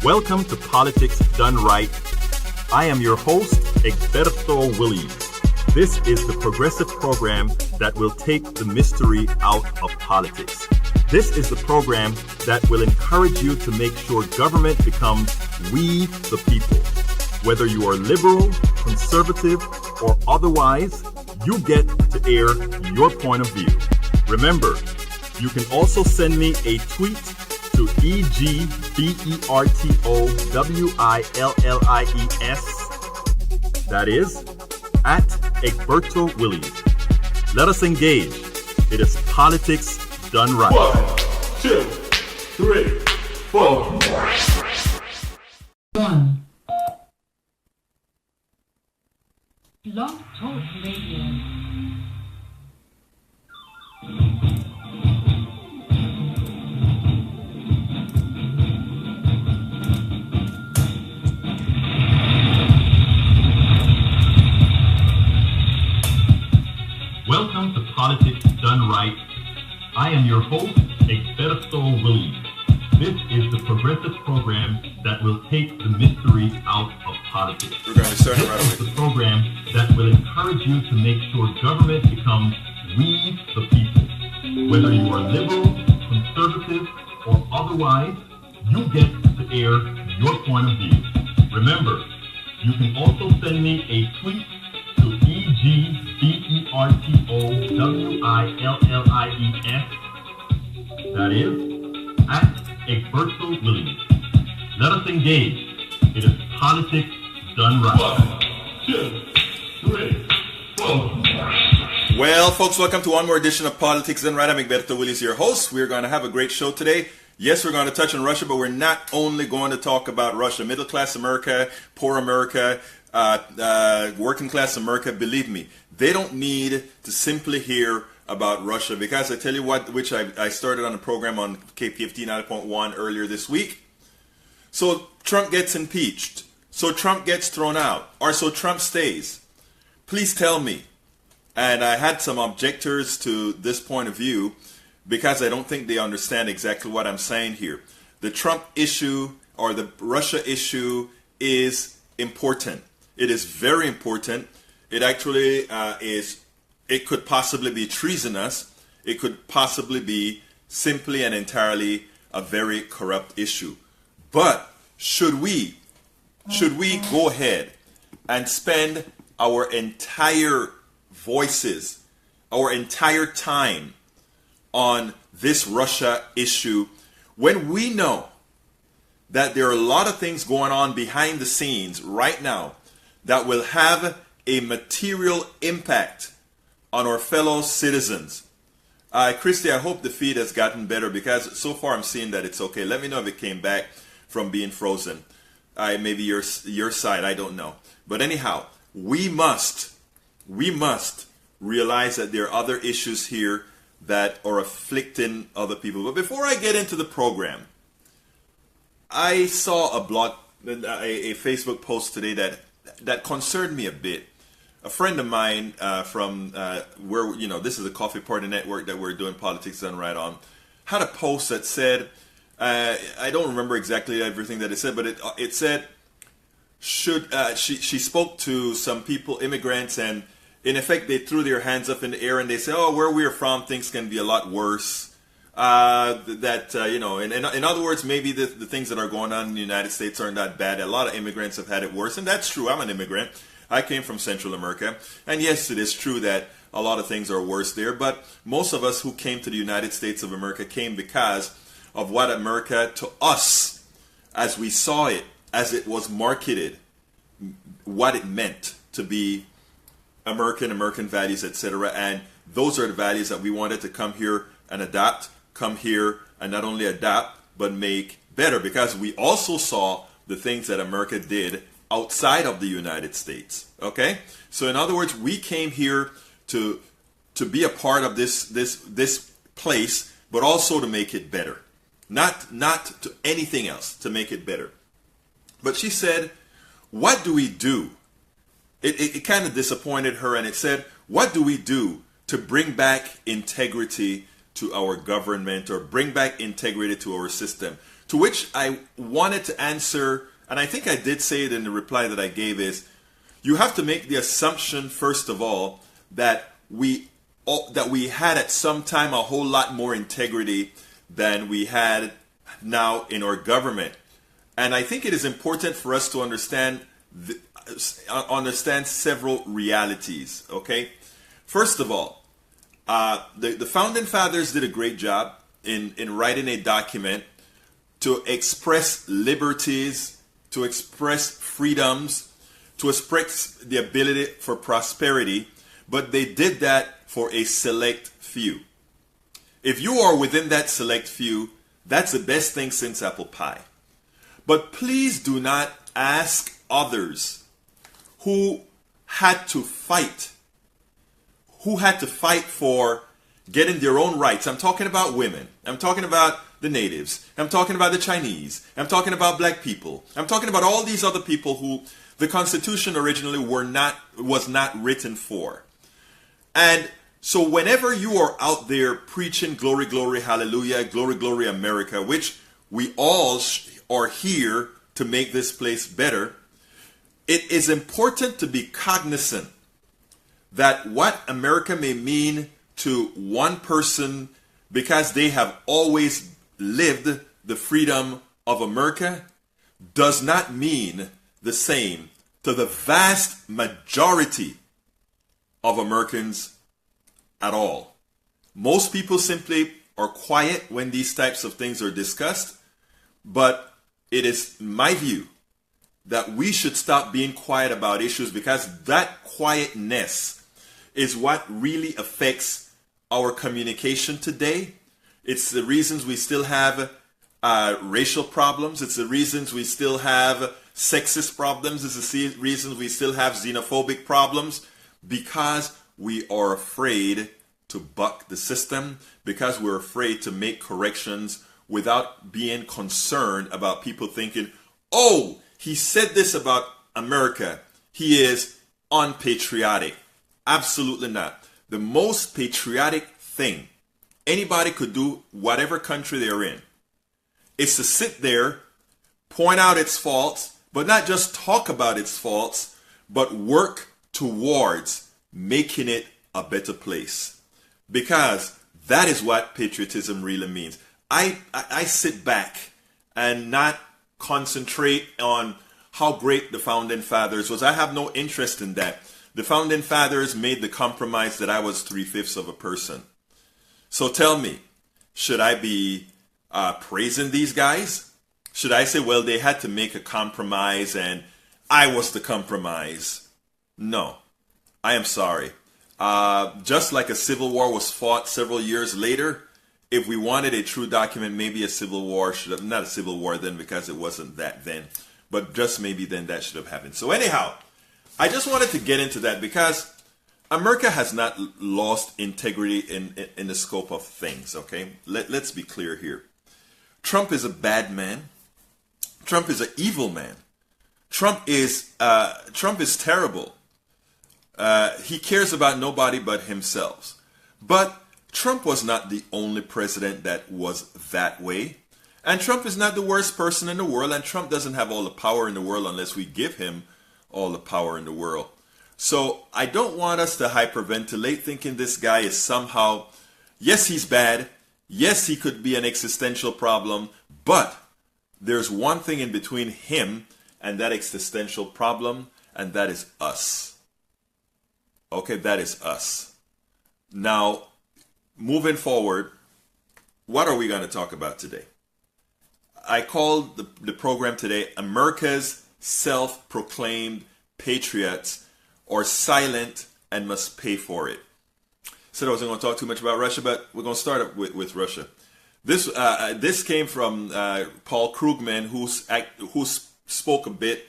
Welcome to Politics Done Right. I am your host, Egberto Williams. This is the progressive program that will take the mystery out of politics. This is the program that will encourage you to make sure government becomes we the people. Whether you are liberal, conservative, or otherwise, you get to air your point of view. Remember, you can also send me a tweet to EGBERTOWILLIES. That is, at Egberto Williams. Let us engage. It is politics done right. 1, 2, 3, 4. 1. Blog Talk Radio. Welcome to Politics Done Right. I am your host, Egberto Williams. This is the progressive program that will take the mystery out of politics. We're going to start right away. This is the program that will encourage you to make sure government becomes we the people. Whether you are liberal, conservative, or otherwise, you get to air your point of view. Remember, you can also send me a tweet to EGBERTOWILLIES. That is, at Egberto Williams. Let us engage. It is politics done right. 1, 2, 3, 4. Well, folks, welcome to one more edition of Politics Done Right. I'm Egberto Williams, your host. We're going to have a great show today. Yes, we're going to touch on Russia, but we're not only going to talk about Russia. Middle class America, poor America, working class America, believe me, they don't need to simply hear about Russia, because I tell you what, which I started on a program on KPFT 90.1 earlier this week. So Trump gets impeached. So Trump gets thrown out. Or so Trump stays. Please tell me. And I had some objectors to this point of view because I don't think they understand exactly what I'm saying here. The Trump issue or the Russia issue is important. It is very important. It actually is. It could possibly be treasonous. It could possibly be simply and entirely a very corrupt issue. But should we go ahead and spend our entire voices, our entire time on this Russia issue when we know that there are a lot of things going on behind the scenes right now that will have a material impact on our fellow citizens? Christy, I hope the feed has gotten better, because so far I'm seeing that it's okay. Let me know if it came back from being frozen. Maybe your side, I don't know. But anyhow, we must realize that there are other issues here that are afflicting other people. But before I get into the program, I saw a Facebook post today that concerned me a bit. A friend of mine from where, this is a Coffee Party Network that we're doing Politics Done Right on, had a post that said, I don't remember exactly everything that it said, but it said, she spoke to some people, immigrants, and in effect they threw their hands up in the air and they said, oh, where we're from, things can be a lot worse. In other words, maybe the things that are going on in the United States aren't that bad. A lot of immigrants have had it worse, and that's true. I'm an immigrant. I came from Central America, and yes, it is true that a lot of things are worse there, but most of us who came to the United States of America came because of what America, to us, as we saw it, as it was marketed, what it meant to be American values, etc. And those are the values that we wanted to come here and adopt, come here and not only adopt, but make better, because we also saw the things that America did outside of the United States. Okay, so in other words, we came here to be a part of this place, but also to make it better, not to anything else, to make it better. But she said, what do we do? It kind of disappointed her, and it said, what do we do to bring back integrity to our government, or bring back integrity to our system? To which I wanted to answer, and I think I did say it in the reply that I gave, is you have to make the assumption, first of all, that we had at some time a whole lot more integrity than we had now in our government. And I think it is important for us to understand several realities, okay? First of all, the Founding Fathers did a great job in writing a document to express liberties, to express freedoms, to express the ability for prosperity, but they did that for a select few. If you are within that select few, that's the best thing since apple pie. But please do not ask others who had to fight for getting their own rights. I'm talking about women. I'm talking about the natives. I'm talking about the Chinese. I'm talking about black people. I'm talking about all these other people who the Constitution originally was not written for. And so whenever you are out there preaching glory, glory, hallelujah, glory, glory, America, which we all are here to make this place better, it is important to be cognizant that what America may mean to one person because they have always lived the freedom of America does not mean the same to the vast majority of Americans at all. Most people simply are quiet when these types of things are discussed, but it is my view that we should stop being quiet about issues, because that quietness is what really affects our communication today. It's the reasons we still have racial problems. It's the reasons we still have sexist problems. It's the reasons we still have xenophobic problems, because we are afraid to buck the system, because we're afraid to make corrections without being concerned about people thinking, oh, he said this about America, he is unpatriotic. Absolutely not. The most patriotic thing anybody could do, whatever country they're in, is to sit there, point out its faults, but not just talk about its faults, but work towards making it a better place. Because that is what patriotism really means. I sit back and not concentrate on how great the Founding Fathers was. I have no interest in that. The Founding Fathers made the compromise that I was 3/5 of a person. So tell me, should I be praising these guys? Should I say, well, they had to make a compromise and I was the compromise? No, I am sorry. Just like a civil war was fought several years later, if we wanted a true document, maybe a civil war should have, not a civil war then because it wasn't that then, but just maybe then that should have happened. So anyhow, I just wanted to get into that because America has not lost integrity in the scope of things, okay? Let's be clear here. Trump is a bad man. Trump is an evil man. Trump is terrible. He cares about nobody but himself. But Trump was not the only president that was that way. And Trump is not the worst person in the world. And Trump doesn't have all the power in the world unless we give him all the power in the world. So I don't want us to hyperventilate thinking this guy is somehow, yes, he's bad. Yes, he could be an existential problem. But there's one thing in between him and that existential problem, and that is us. Okay, that is us. Now, moving forward, what are we going to talk about today? I called the program today, America's Self-Proclaimed Patriots Are Silent and Must Pay for It. Said I wasn't going to talk too much about Russia, but we're going to start with Russia. This came from Paul Krugman, who spoke a bit.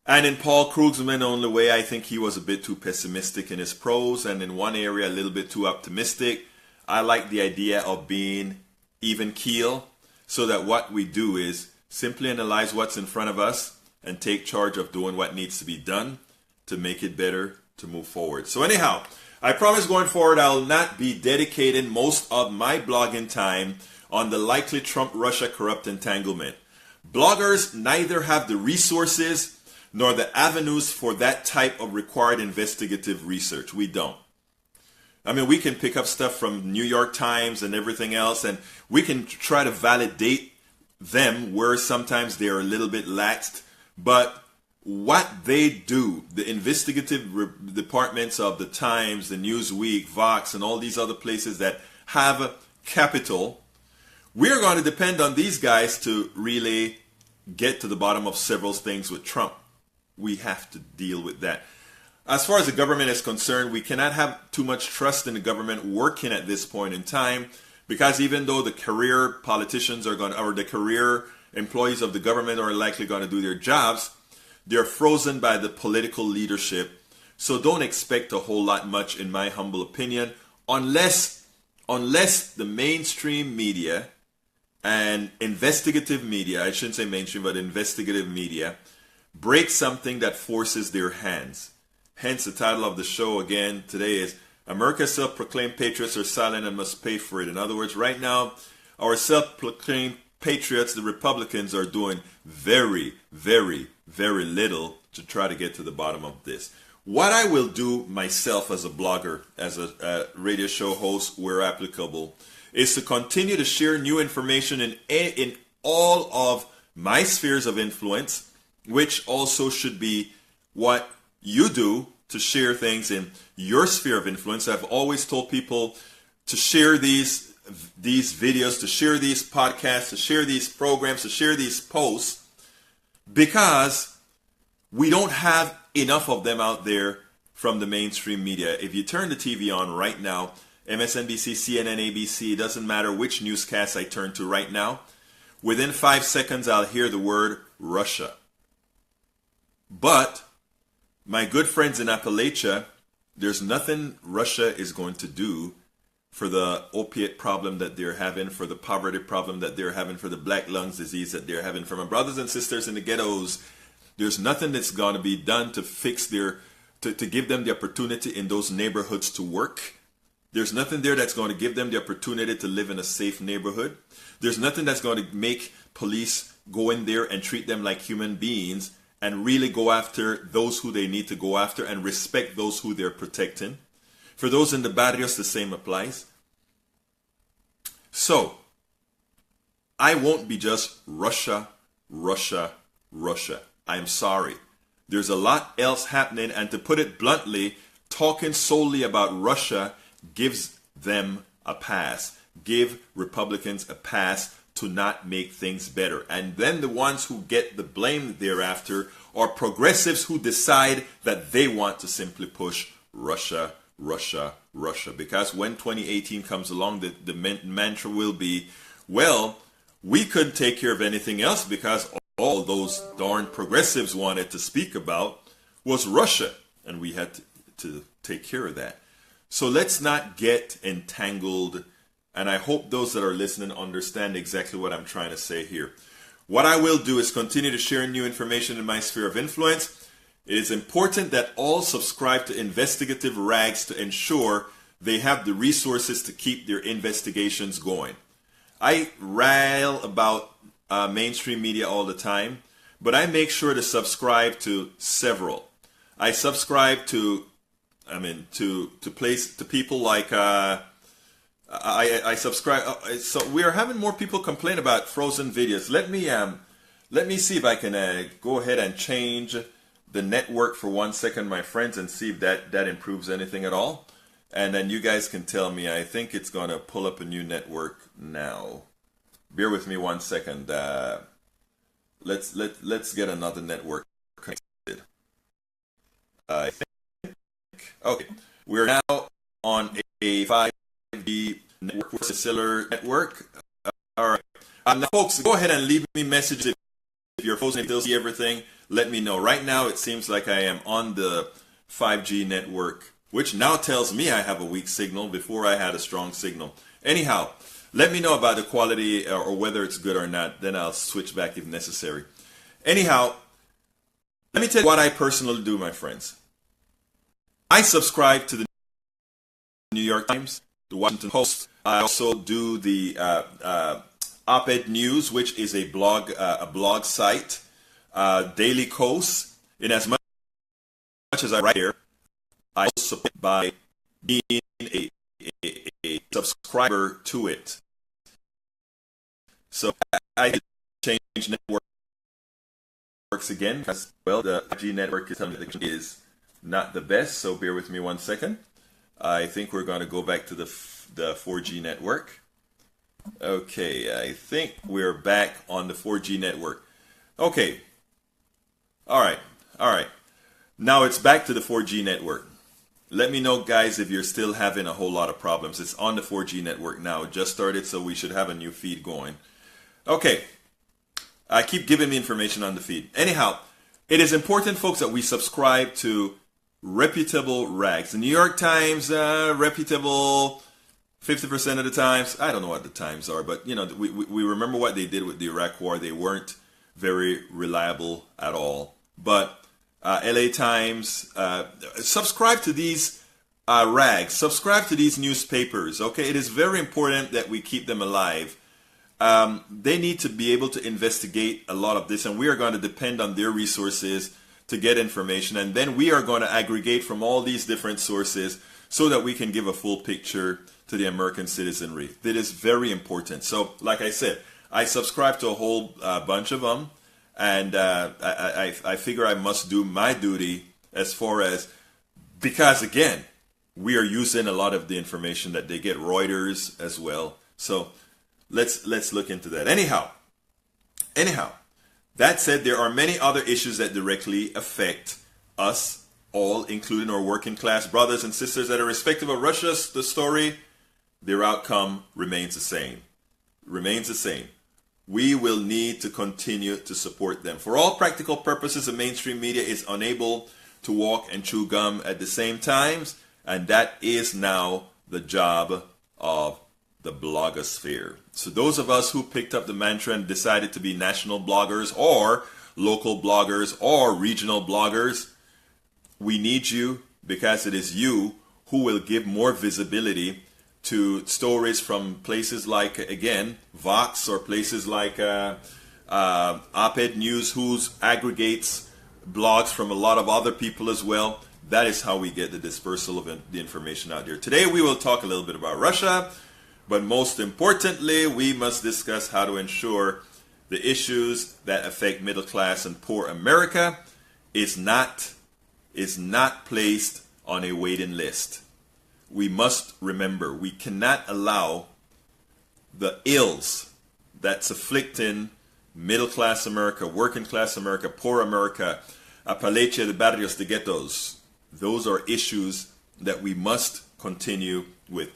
And in Paul Krugman, on the way, I think he was a bit too pessimistic in his prose, and in one area a little bit too optimistic. I like the idea of being even keel, so that what we do is simply analyze what's in front of us and take charge of doing what needs to be done to make it better, to move forward. So anyhow, I promise going forward I will not be dedicating most of my blogging time on the likely Trump-Russia corrupt entanglement. Bloggers neither have the resources nor the avenues for that type of required investigative research. We don't. I mean, we can pick up stuff from New York Times and everything else, and we can try to validate them where sometimes they're a little bit laxed. But what they do, the investigative departments of the Times, the Newsweek, Vox, and all these other places that have capital, we're going to depend on these guys to really get to the bottom of several things with Trump. We have to deal with that. As far as the government is concerned, we cannot have too much trust in the government working at this point in time, because even though the career politicians are going to, or the career employees of the government are likely going to do their jobs, they're frozen by the political leadership. So don't expect a whole lot much, in my humble opinion, unless the mainstream media and investigative media, I shouldn't say mainstream, but investigative media, break something that forces their hands. Hence the title of the show again today is America's self-proclaimed patriots are silent and must pay for it. In other words, right now, our self-proclaimed patriots, the Republicans, are doing very, very, very little to try to get to the bottom of this. What I will do myself as a blogger, as a radio show host where applicable, is to continue to share new information in all of my spheres of influence, which also should be what you do to share things in your sphere of influence. I've always told people to share these videos, to share these podcasts, to share these programs, to share these posts, because we don't have enough of them out there from the mainstream media. If you turn the TV on right now, MSNBC, CNN, ABC, it doesn't matter which newscast I turn to right now, within 5 seconds I'll hear the word Russia. But my good friends in Appalachia, there's nothing Russia is going to do for the opiate problem that they're having, for the poverty problem that they're having, for the black lungs disease that they're having, for my brothers and sisters in the ghettos. There's nothing that's going to be done to fix to give them the opportunity in those neighborhoods to work. There's nothing there that's going to give them the opportunity to live in a safe neighborhood. There's nothing that's going to make police go in there and treat them like human beings and really go after those who they need to go after and respect those who they're protecting. For those in the barrios, the same applies. So, I won't be just Russia, Russia, Russia. I'm sorry. There's a lot else happening, and to put it bluntly, talking solely about Russia gives them a pass. Give Republicans a pass to not make things better. And then the ones who get the blame thereafter are progressives who decide that they want to simply push Russia, Russia, Russia. Because when 2018 comes along, the mantra will be, well, we couldn't take care of anything else because all those darn progressives wanted to speak about was Russia. And we had to take care of that. So let's not get entangled. And I hope those that are listening understand exactly what I'm trying to say here. What I will do is continue to share new information in my sphere of influence. It is important that all subscribe to investigative rags to ensure they have the resources to keep their investigations going. I rail about mainstream media all the time, but I make sure to subscribe to several. I subscribe to people like I subscribe. So we are having more people complain about frozen videos. Let me see if I can go ahead and change the network for 1 second, my friends, and see if that improves anything at all. And then you guys can tell me. I think it's going to pull up a new network now. Bear with me 1 second. Let's get another network connected. I think. Okay, we're now on a 5G network, cellular network. All right. Now, folks, go ahead and leave me messages if you're frozen. Still see everything. Let me know. Right now, it seems like I am on the 5G network, which now tells me I have a weak signal. Before I had a strong signal. Anyhow, let me know about the quality or whether it's good or not. Then I'll switch back if necessary. Anyhow, let me tell you what I personally do, my friends. I subscribe to the New York Times. the Washington Post. I also do the Op-Ed News, which is a blog site, Daily Coast. In as much as I write here, I also support by being a subscriber to it. So I change networks again because, well, the 5G network is not the best. So bear with me 1 second. I think we're going to go back to the 4G network. Okay, I think we're back on the 4G network. Okay. All right. Now it's back to the 4G network. Let me know, guys, if you're still having a whole lot of problems. It's on the 4G network now. It just started, so we should have a new feed going. Okay. I keep giving me information on the feed. Anyhow, it is important, folks, that we subscribe to reputable rags. The New York Times, reputable 50% of the times. I don't know what the times are, but, you know, we remember what they did with the Iraq War. They weren't very reliable at all. But LA Times, subscribe to these rags. Subscribe to these newspapers, okay? It is very important that we keep them alive. They need to be able to investigate a lot of this, and we are going to depend on their resources to get information, and then we are going to aggregate from all these different sources so that we can give a full picture to the American citizenry. That is very important. So, like I said, I subscribe to a whole bunch of them, and I figure I must do my duty as far as, because again, we are using a lot of the information that they get, Reuters as well. So let's look into that. Anyhow, that said, there are many other issues that directly affect us all, including our working class brothers and sisters that are irrespective of Russia's the story. Their outcome remains the same. We will need to continue to support them. For all practical purposes, the mainstream media is unable to walk and chew gum at the same times, and that is now the job of the blogosphere. So those of us who picked up the mantra and decided to be national bloggers or local bloggers or regional bloggers, we need you, because it is you who will give more visibility to stories from places like, again, Vox, or places like Op-Ed News, whose aggregates blogs from a lot of other people as well. That is how we get the dispersal of the information out there. Today we will talk a little bit about Russia, but most importantly, we must discuss how to ensure the issues that affect middle class and poor America is not placed on a waiting list. We must remember, we cannot allow the ills that's afflicting middle class America, working class America, poor America, Appalachia, the barrios, the ghettos. Those are issues that we must continue with.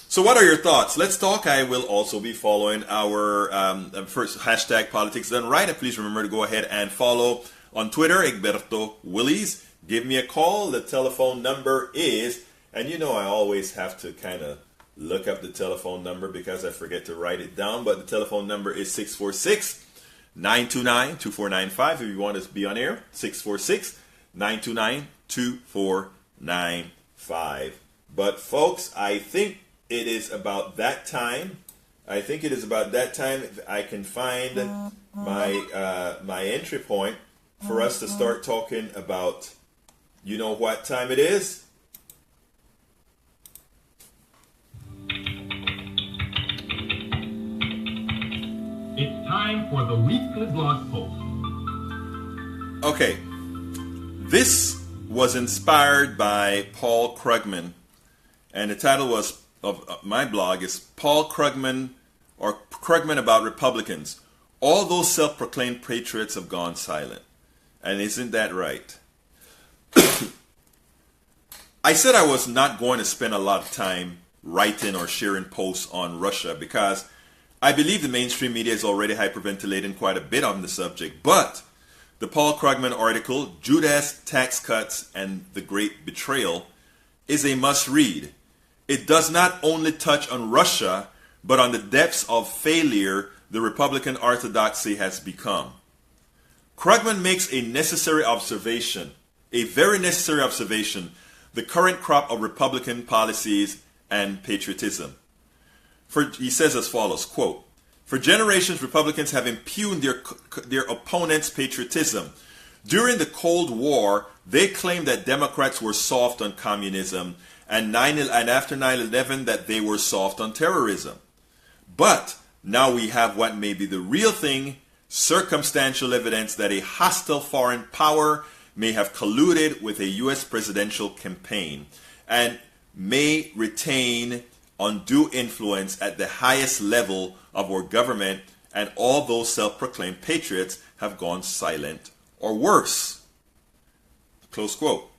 So what are your thoughts? Let's talk. I will also be following our first hashtag Politics Done Right. And please remember to go ahead and follow on Twitter, Egberto Willies. Give me a call. The telephone number is, and you know I always have to kind of look up the telephone number because I forget to write it down, but the telephone number is 646-929-2495 if you want to be on air, 646-929-2495. But folks, I think it is about that time. If I can find my entry point for us to start talking about, you know what time it is? It's time for the weekly blog post. Okay, this was inspired by Paul Krugman, and the title of my blog is Paul Krugman, or Krugman about Republicans. All those self-proclaimed patriots have gone silent. And isn't that right? I said I was not going to spend a lot of time writing or sharing posts on Russia because I believe the mainstream media is already hyperventilating quite a bit on the subject. But the Paul Krugman article, Judas, Tax Cuts, and the Great Betrayal, is a must-read. It does not only touch on Russia, but on the depths of failure the Republican orthodoxy has become. Krugman makes a necessary observation, a very necessary observation. The current crop of Republican policies and patriotism. He says as follows, quote, "For generations, Republicans have impugned their opponents' patriotism. During the Cold War, they claimed that Democrats were soft on communism, and after 9/11 that they were soft on terrorism. But now we have what may be the real thing, circumstantial evidence that a hostile foreign power may have colluded with a U.S. presidential campaign and may retain undue influence at the highest level of our government, and all those self-proclaimed patriots have gone silent or worse." Close quote.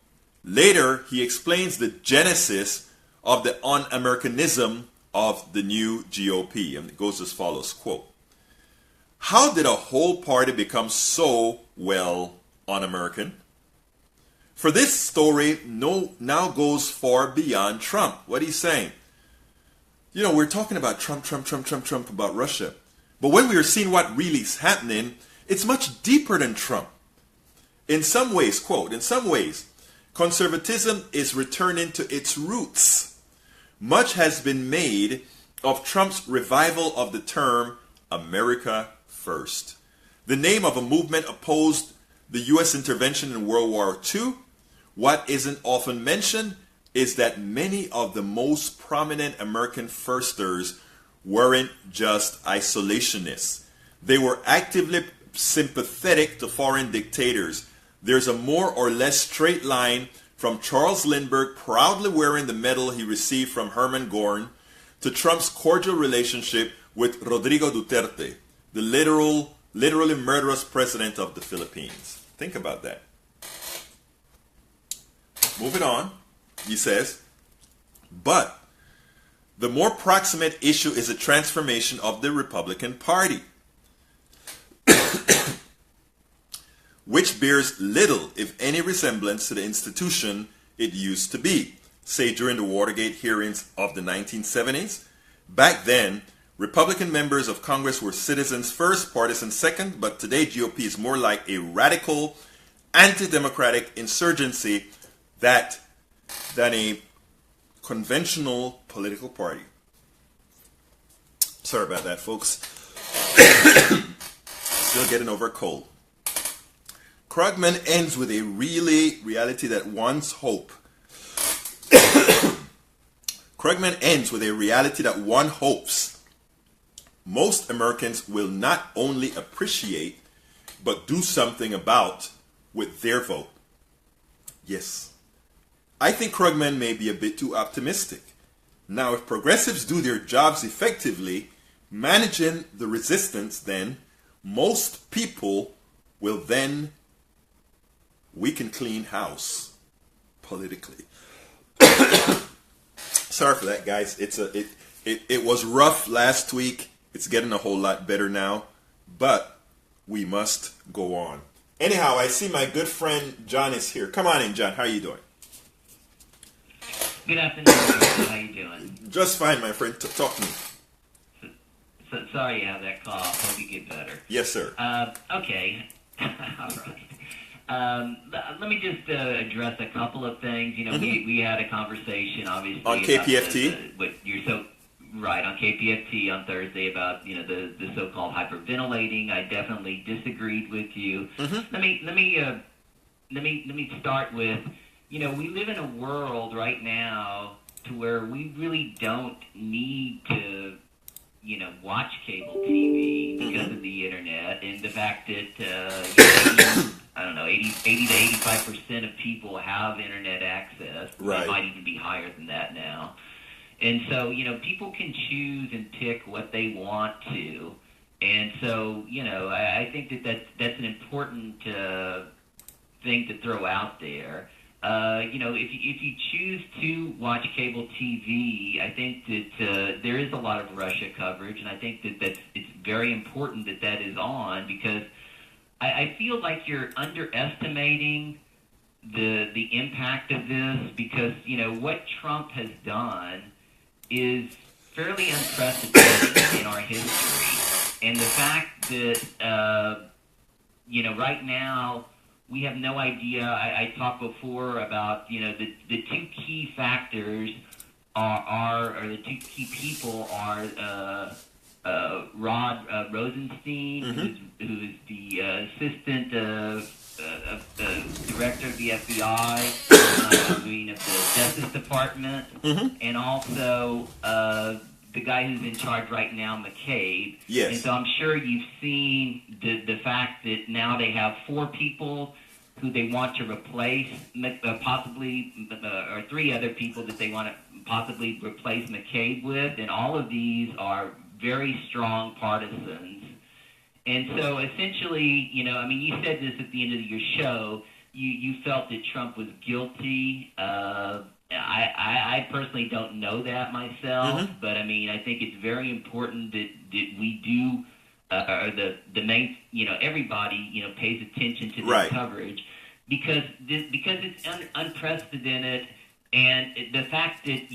Later, he explains the genesis of the un-Americanism of the new GOP, and it goes as follows, quote, "How did a whole party become so, well, un-American? For this story now goes far beyond Trump." What he's saying, you know, we're talking about Trump about Russia. But when we are seeing what really is happening, it's much deeper than Trump. In some ways, quote, "In some ways, conservatism is returning to its roots. Much has been made of Trump's revival of the term America First, the name of a movement opposed the U.S. intervention in World War II. What isn't often mentioned is that many of the most prominent American firsters weren't just isolationists. They were actively sympathetic to foreign dictators. There's a more or less straight line from Charles Lindbergh proudly wearing the medal he received from Herman Goring to Trump's cordial relationship with Rodrigo Duterte, the literally murderous president of the Philippines." Think about that. Moving on, he says, "But the more proximate issue is a transformation of the Republican Party, which bears little, if any, resemblance to the institution it used to be, say during the Watergate hearings of the 1970s. Back then, Republican members of Congress were citizens first, partisans second, but today GOP is more like a radical, anti-democratic insurgency than a conventional political party." Sorry about that, folks. Still getting over a cold. Krugman ends with a reality that one's hope. Krugman ends with a reality that one hopes most Americans will not only appreciate, but do something about with their vote. Yes, I think Krugman may be a bit too optimistic. Now, if progressives do their jobs effectively, managing the resistance, then most people will then, we can clean house politically. Sorry for that, guys. It was rough last week. It's getting a whole lot better now, but we must go on. Anyhow, I see my good friend John is here. Come on in, John. How are you doing? Good afternoon. How you doing? Just fine, my friend. Talk to me. So sorry you have that cough. Hope you get better. Yes, sir. Okay. All right. Let me just address a couple of things. You know, we had a conversation, obviously, on KPFT. On KPFT on Thursday about the so-called hyperventilating. I definitely disagreed with you. Mm-hmm. Let me start with, we live in a world right now to where we really don't need to watch cable TV because of the internet and the fact that 80 to 85% of people have internet access. Right. It might even be higher than that now. And so, people can choose and pick what they want to. And so, I think that's an important thing to throw out there. If you choose to watch cable TV, I think that there is a lot of Russia coverage, and I think that it's very important that is on, because I feel like you're underestimating the impact of this, because what Trump has done is fairly unprecedented in our history, and the fact that right now we have no idea. I talked before about the two key factors are the two key people are Rod Rosenstein, who is the assistant director of the FBI, of the Justice Department, and also the guy who's in charge right now, McCabe. Yes. And so I'm sure you've seen the fact that now they have 4 people who they want to replace, possibly, or 3 other people that they want to possibly replace McCabe with, and all of these are very strong partisans. And so essentially, you said this at the end of your show, you felt that Trump was guilty. I personally don't know that myself, but I think it's very important that we do, or the main, everybody, pays attention to this coverage, because it's unprecedented. And the fact that,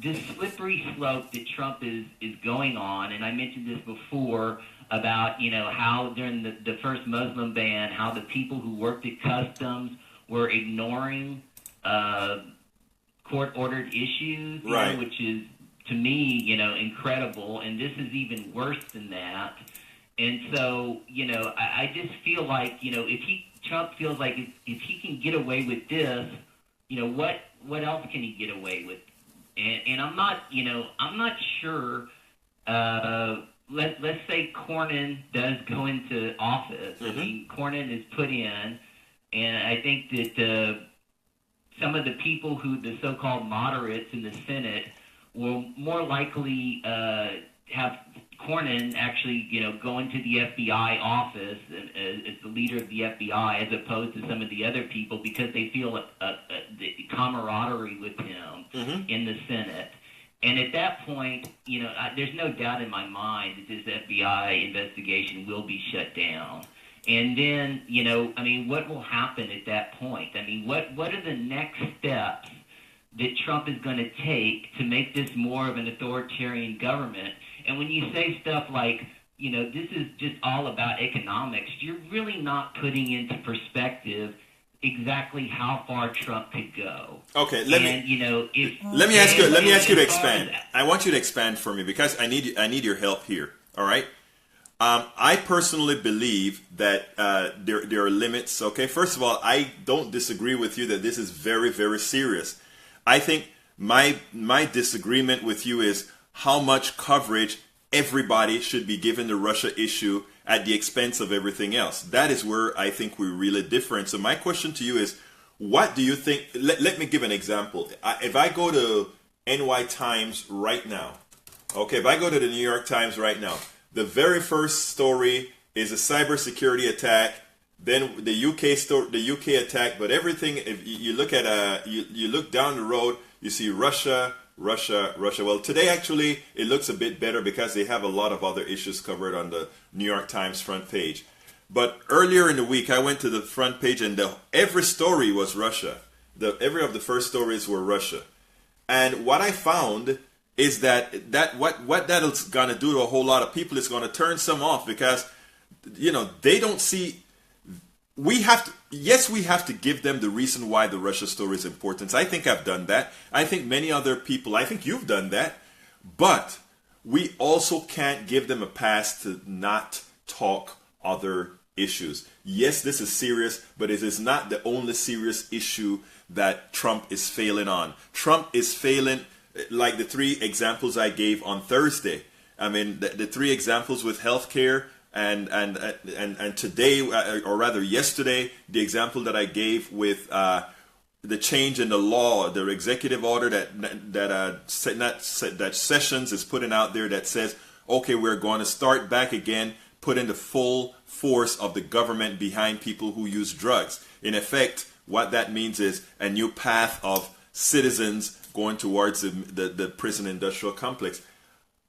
this slippery slope that Trump is going on, and I mentioned this before about, how during the first Muslim ban, how the people who worked at customs were ignoring court-ordered issues, which is, to me, incredible. And this is even worse than that. And so, I just feel like, if Trump feels like if he can get away with this, what else can he get away with? And I'm not sure. Let's say Cornyn does go into office. Cornyn is put in, and I think that some of the people who the so-called moderates in the Senate will more likely have Cornyn actually, go into the FBI office as the leader of the FBI, as opposed to some of the other people, because they feel the camaraderie with him in the Senate. And at that point, there's no doubt in my mind that this FBI investigation will be shut down. And then, what will happen at that point? What are the next steps that Trump is going to take to make this more of an authoritarian government? And when you say stuff like, this is just all about economics, you're really not putting into perspective exactly how far Trump could go. Okay, let me ask you to expand. I want you to expand for me, because I need your help here. All right. I personally believe that there are limits. Okay, first of all, I don't disagree with you that this is very, very serious. I think my disagreement with you is how much coverage everybody should be given the Russia issue at the expense of everything else. That is where I think we're really different. So my question to you is, what do you think? Let me give an example. If I go to NY Times right now, okay, if I go to the New York Times right now, the very first story is a cybersecurity attack. Then the UK attack, but everything. If you look at you look down the road, you see Russia. Well, today actually it looks a bit better because they have a lot of other issues covered on the New York Times front page. But earlier in the week, I went to the front page, and every story was Russia. Every of the first stories were Russia, and what I found is that what that's going to do to a whole lot of people is going to turn some off, because they don't see. We have to give them the reason why the Russia story is important. I think I've done that. I think many other people, I think you've done that. But we also can't give them a pass to not talk other issues. Yes, this is serious, but it is not the only serious issue that Trump is failing on. Trump is failing, like the 3 examples I gave on Thursday. The 3 examples with healthcare. And today, or rather yesterday, the example that I gave with the change in the law, the executive order that Sessions is putting out there that says, okay, we're going to start back again, putting the full force of the government behind people who use drugs. In effect, what that means is a new path of citizens going towards the prison industrial complex.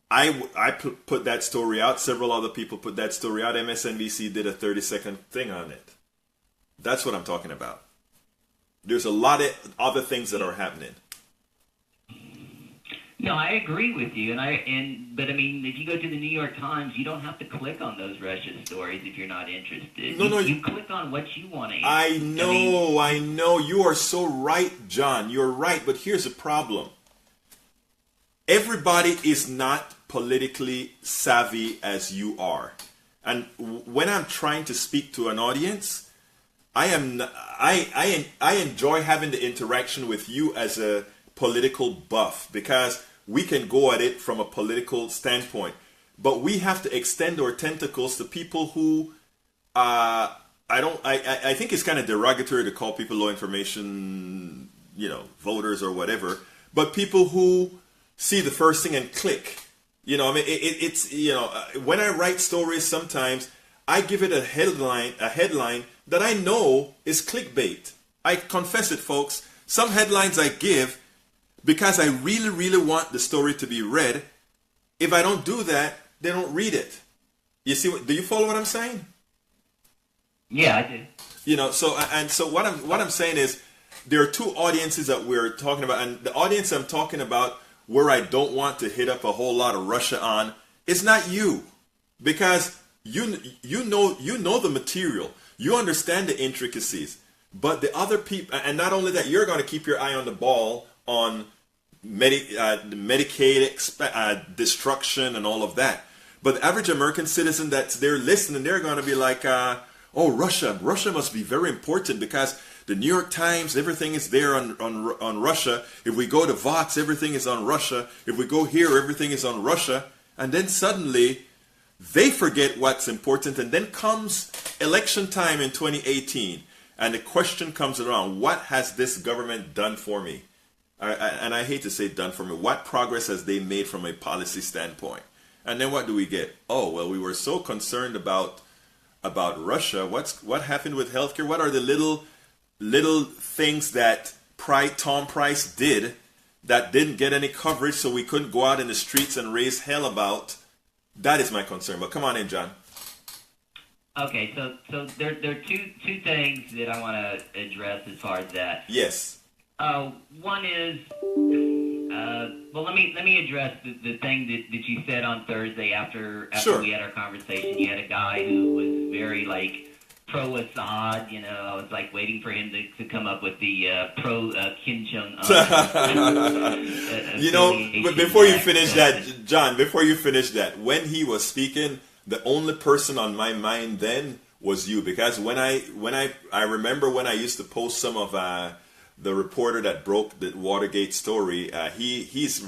I put that story out. Several other people put that story out. MSNBC did a 30-second thing on it. That's what I'm talking about. There's a lot of other things that are happening. No, I agree with you, but if you go to the New York Times, you don't have to click on those Russia stories if you're not interested. You click on what you want to. I know. You are so right, John. You're right, but here's the problem. everybody is not politically savvy as you are. And when I'm trying to speak to an audience, I enjoy having the interaction with you as a political buff, because we can go at it from a political standpoint. But we have to extend our tentacles to people who I think it's kind of derogatory to call people low information, voters or whatever, but people who see the first thing and click. It's when I write stories, sometimes I give it a headline that I know is clickbait. I confess it, folks. Some headlines I give because I really, really want the story to be read. If I don't do that, they don't read it. You see? Do you follow what I'm saying? Yeah, I do. So what I'm saying is, there are two audiences that we're talking about, and the audience I'm talking about, where I don't want to hit up a whole lot of Russia on, is not you, because you know the material, you understand the intricacies, but the other people, and not only that, you're going to keep your eye on the ball on Medicaid destruction and all of that. But the average American citizen that's there listening, they're going to be like, oh, Russia must be very important because the New York Times, everything is there on Russia. If we go to Vox, everything is on Russia. If we go here, everything is on Russia. And then suddenly they forget what's important. And then comes election time in 2018. And the question comes around, what has this government done for me? And I hate to say done for me. What progress has they made from a policy standpoint? And then what do we get? Oh, well, we were so concerned about Russia. What happened with healthcare? What are the little things that Tom Price did that didn't get any coverage, so we couldn't go out in the streets and raise hell about? That is my concern. But come on in, John. Okay, so there are two things that I want to address as far as that. Yes. One is, well, let me address the thing that you said on Thursday after Sure. we had our conversation. You had a guy who was very pro-Assad. I was waiting for him to come up with the pro-Kim Jong-un. But before you finish that, John, when he was speaking, the only person on my mind then was you, because when I remember when I used to post some of the reporter that broke the Watergate story, he's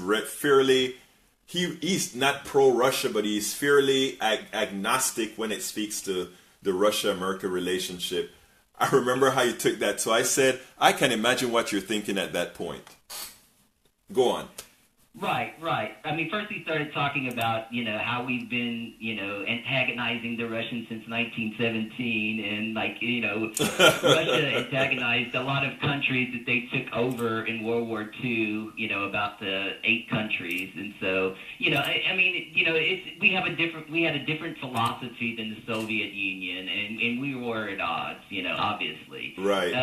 not pro-Russia, but he's fairly agnostic when it speaks to the Russia-America relationship. I remember how you took that. So I said, I can imagine what you're thinking at that point. Go on. Right. I mean, first he started talking about, how we've been, antagonizing the Russians since 1917, and Russia antagonized a lot of countries that they took over in World War II, about the 8 countries. And so, we had a different philosophy than the Soviet Union, and we were at odds, obviously. Right.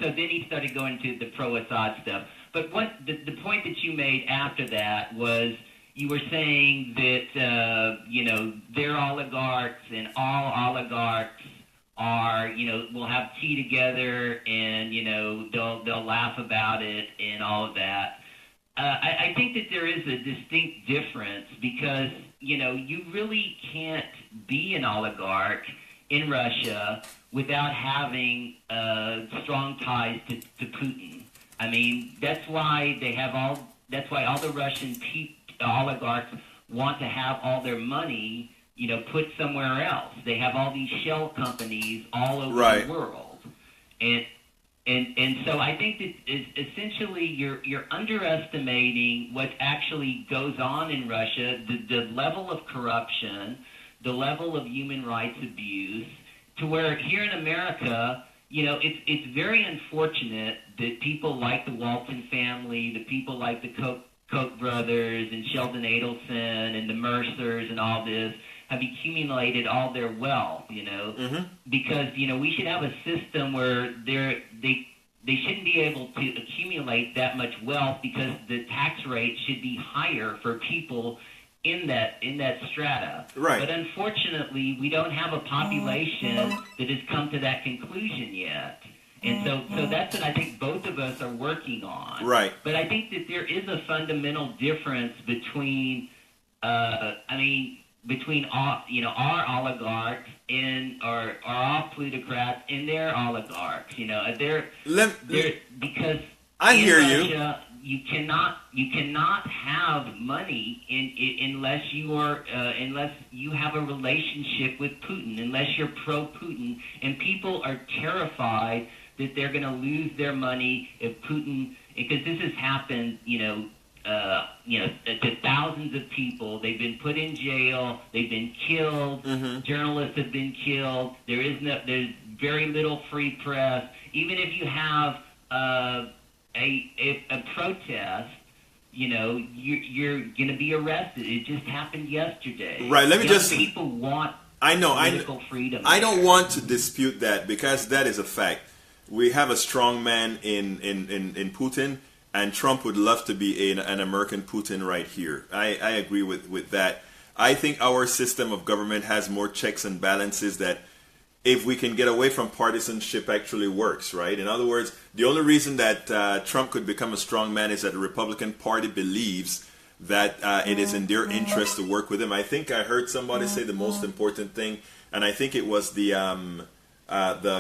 So then he started going to the pro-Assad stuff. But the point that you made after that was, you were saying that, they're oligarchs, and all oligarchs are, will have tea together, and, they'll laugh about it and all of that. I think that there is a distinct difference, because, you really can't be an oligarch in Russia without having strong ties to Putin. I mean, that's why all the Russian oligarchs want to have all their money, put somewhere else. They have all these shell companies all over the world. And so I think that essentially you're underestimating what actually goes on in Russia, the level of corruption, the level of human rights abuse, to where here in America, it's very unfortunate that people like the Walton family, the people like the Koch brothers and Sheldon Adelson and the Mercers and all this have accumulated all their wealth, because, we should have a system where they shouldn't be able to accumulate that much wealth, because the tax rate should be higher for people in that strata. Right. But unfortunately, we don't have a population that has come to that conclusion yet. And so that's what I think both of us are working on. Right. But I think that there is a fundamental difference between, between all, our oligarchs and or all plutocrats and their oligarchs. Because I hear Russia, you cannot have money unless you have a relationship with Putin, unless you're pro-Putin, and people are terrified that they're going to lose their money if Putin, because this has happened, to thousands of people. They've been put in jail. They've been killed. Mm-hmm. Journalists have been killed. There's very little free press. Even if you have a protest, you're going to be arrested. It just happened yesterday. Right. Let me people want political freedom. I don't want to dispute that, because that is a fact. We have a strong man in Putin, and Trump would love to be an American Putin right here. I agree with that. I think our system of government has more checks and balances that, if we can get away from partisanship, actually works, right? In other words, the only reason that Trump could become a strong man is that the Republican Party believes that it is in their interest to work with him. I think I heard somebody say the most important thing, and I think it was the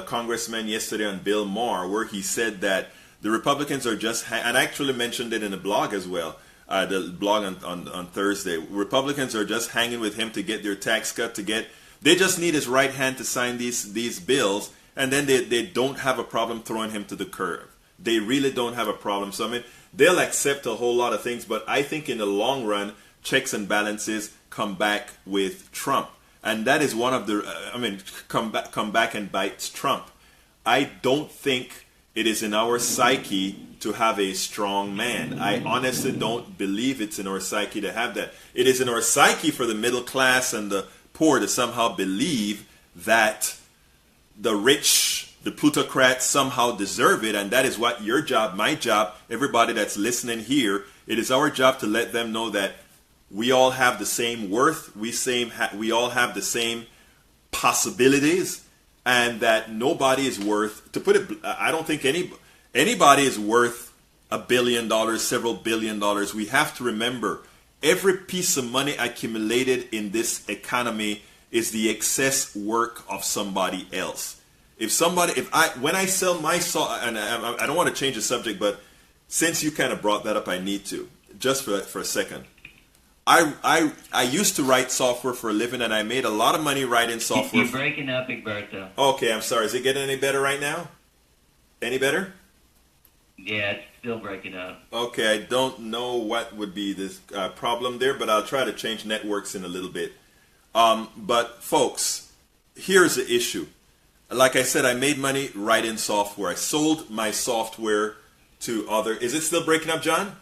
congressman yesterday on Bill Maher, where he said that the Republicans are just, and I actually mentioned it in a blog as well, the blog on Thursday. Republicans are just hanging with him to get their tax cut, they just need his right hand to sign these bills, and then they don't have a problem throwing him to the curb. They really don't have a problem. So, I mean, they'll accept a whole lot of things, but I think in the long run, checks and balances come back with Trump. And that is one of the, come back and bites Trump. I don't think it is in our psyche to have a strong man. I honestly don't believe it's in our psyche to have that. It is in our psyche for the middle class and the poor to somehow believe that the rich, the plutocrats somehow deserve it, and that is what your job, my job, everybody that's listening here, it is our job to let them know that we all have the same worth, we all have the same possibilities, and that nobody is worth, to put it, I don't think anybody is worth $1 billion, several $billion. We have to remember, every piece of money accumulated in this economy is the excess work of somebody else. When I sell my software, and I don't want to change the subject, but since you kind of brought that up, I need to, just for a second. I used to write software for a living, and I made a lot of money writing software. You're breaking up, Egberto. Okay, I'm sorry. Is it getting any better right now? Any better? Yeah, it's still breaking up. Okay, I don't know what would be this problem there, but I'll try to change networks in a little bit. But folks, here's the issue. Like I said, I made money writing software. I sold my software to other. Is it still breaking up, John?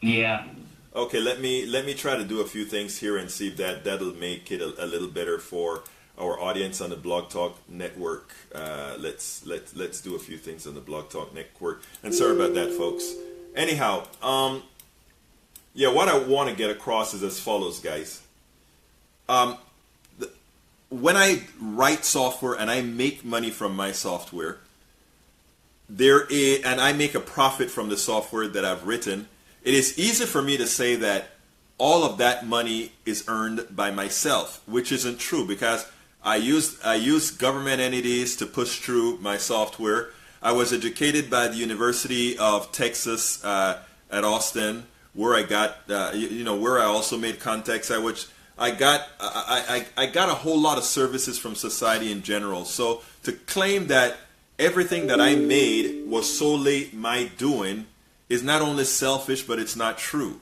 Yeah. Okay, let me try to do a few things here and see if that'll make it a little better for our audience on the Blog Talk Network. Let's do a few things on the Blog Talk Network. And sorry about that, folks. Anyhow, what I want to get across is as follows, guys. When I write software and I make money from my software, and I make a profit from the software that I've written, it is easy for me to say that all of that money is earned by myself, which isn't true, because I use government entities to push through my software. I was educated by the University of Texas at Austin, where I got, where I also made contacts. I got a whole lot of services from society in general. So to claim that everything that I made was solely my doing is not only selfish, but it's not true.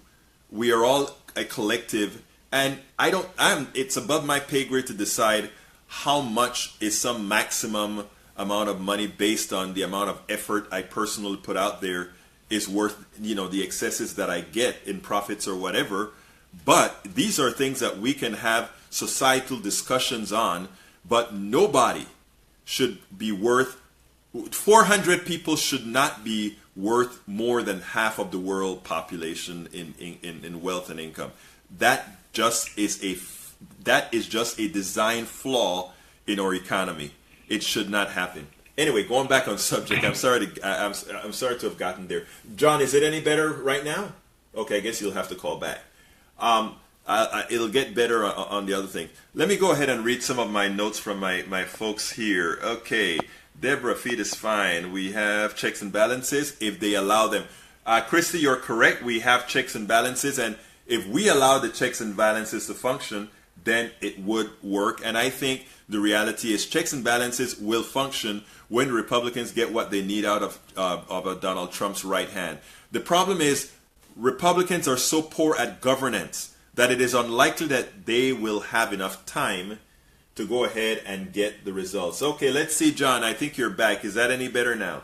We are all a collective, and it's above my pay grade to decide how much is some maximum amount of money based on the amount of effort I personally put out there is worth, the excesses that I get in profits or whatever. But these are things that we can have societal discussions on, but nobody should be worth, 400 people should not be worth more than half of the world population in wealth and income. That is just a design flaw in our economy. It should not happen. Anyway, going back on subject, I'm sorry to have gotten there. John, is it any better right now? Okay, I guess you'll have to call back. It'll get better on the other thing. Let me go ahead and read some of my notes from my folks here. Okay, Deborah, feed is fine. We have checks and balances if they allow them. Christy, you're correct. We have checks and balances, and if we allow the checks and balances to function, then it would work. And I think the reality is checks and balances will function when Republicans get what they need out of Donald Trump's right hand. The problem is Republicans are so poor at governance that it is unlikely that they will have enough time to go ahead and get the results. Okay, let's see, John. I think you're back. Is that any better now?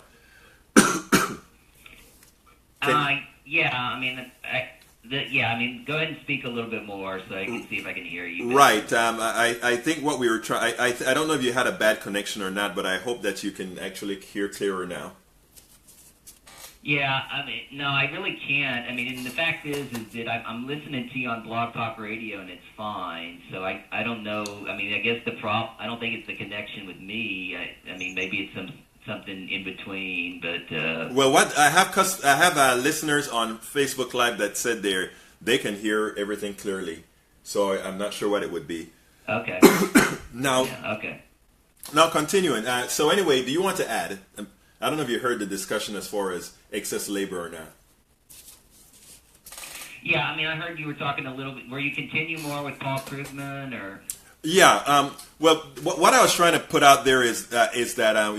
Go ahead and speak a little bit more so I can see if I can hear you better. Right. I think what we were trying. I don't know if you had a bad connection or not, but I hope that you can actually hear clearer now. Yeah, no, I really can't. And the fact is that I'm listening to you on Blog Talk Radio, and it's fine. So I don't know. I guess I don't think it's the connection with me. Maybe it's something in between. But well, what I have listeners on Facebook Live that said they can hear everything clearly. So I'm not sure what it would be. Okay. Now. Yeah, okay. Now continuing. So anyway, do you want to add? I don't know if you heard the discussion as far as excess labor or not. Yeah, I heard you were talking a little bit. Were you continue more with Paul Krugman or? Yeah. Well, what I was trying to put out there is that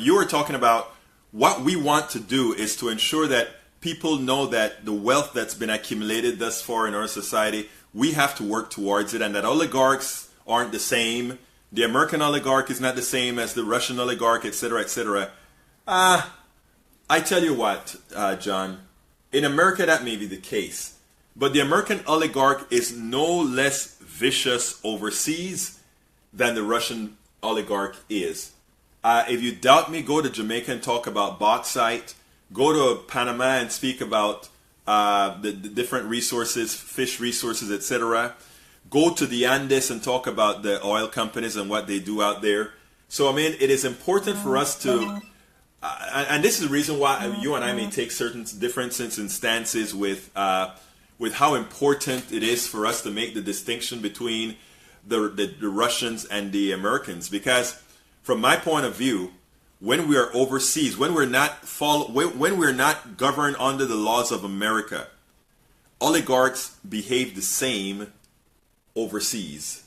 you were talking about what we want to do is to ensure that people know that the wealth that's been accumulated thus far in our society, we have to work towards it, and that oligarchs aren't the same. The American oligarch is not the same as the Russian oligarch, etc., etc. I tell you what, John, in America that may be the case, but the American oligarch is no less vicious overseas than the Russian oligarch is. If you doubt me, go to Jamaica and talk about bauxite. Go to Panama and speak about the different resources, fish resources, etc. Go to the Andes and talk about the oil companies and what they do out there. So, it is important for us to... and this is the reason why you and I may take certain differences and stances with how important it is for us to make the distinction between the Russians and the Americans. Because from my point of view, when we are overseas, when we're not governed under the laws of America, oligarchs behave the same overseas.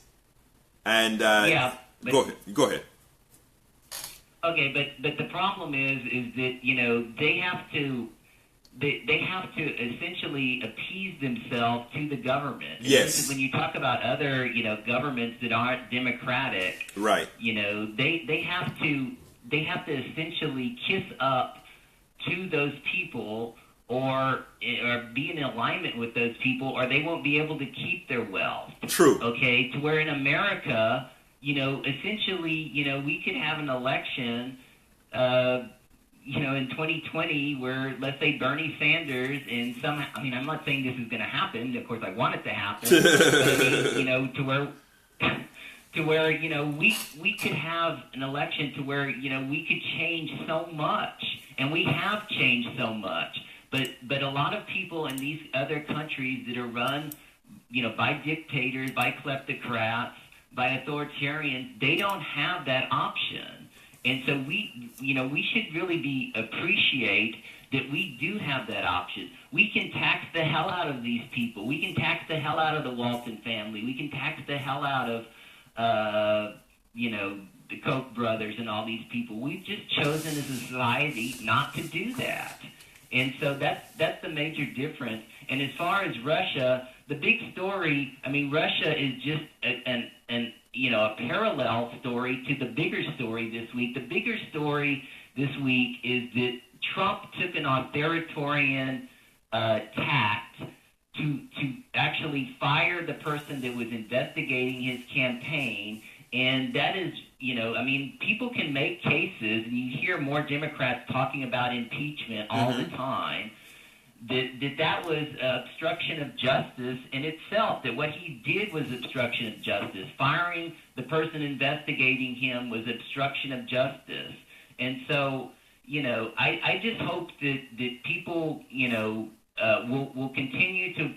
And go ahead. Okay, but the problem is that they have to essentially appease themselves to the government. Yes. When you talk about other governments that aren't democratic, right? They have to essentially kiss up to those people or be in alignment with those people, or they won't be able to keep their wealth. True. Okay, to where in America, essentially, we could have an election, in 2020 where, let's say, Bernie Sanders and somehow, I'm not saying this is going to happen. Of course, I want it to happen. But, to where we could have an election to where we could change so much, and we have changed so much. But a lot of people in these other countries that are run, by dictators, by kleptocrats, by authoritarians, they don't have that option. And so we should really appreciate that we do have that option. We can tax the hell out of these people. We can tax the hell out of the Walton family. We can tax the hell out of, the Koch brothers and all these people. We've just chosen as a society not to do that. And so that's the major difference. And as far as Russia, the big story, Russia is just a parallel story to the bigger story this week. The bigger story this week is that Trump took an authoritarian tact to actually fire the person that was investigating his campaign. And that is, people can make cases, and you hear more Democrats talking about impeachment all the time, that was obstruction of justice in itself, that what he did was obstruction of justice. Firing the person investigating him was obstruction of justice. And so, I just hope that people, will continue to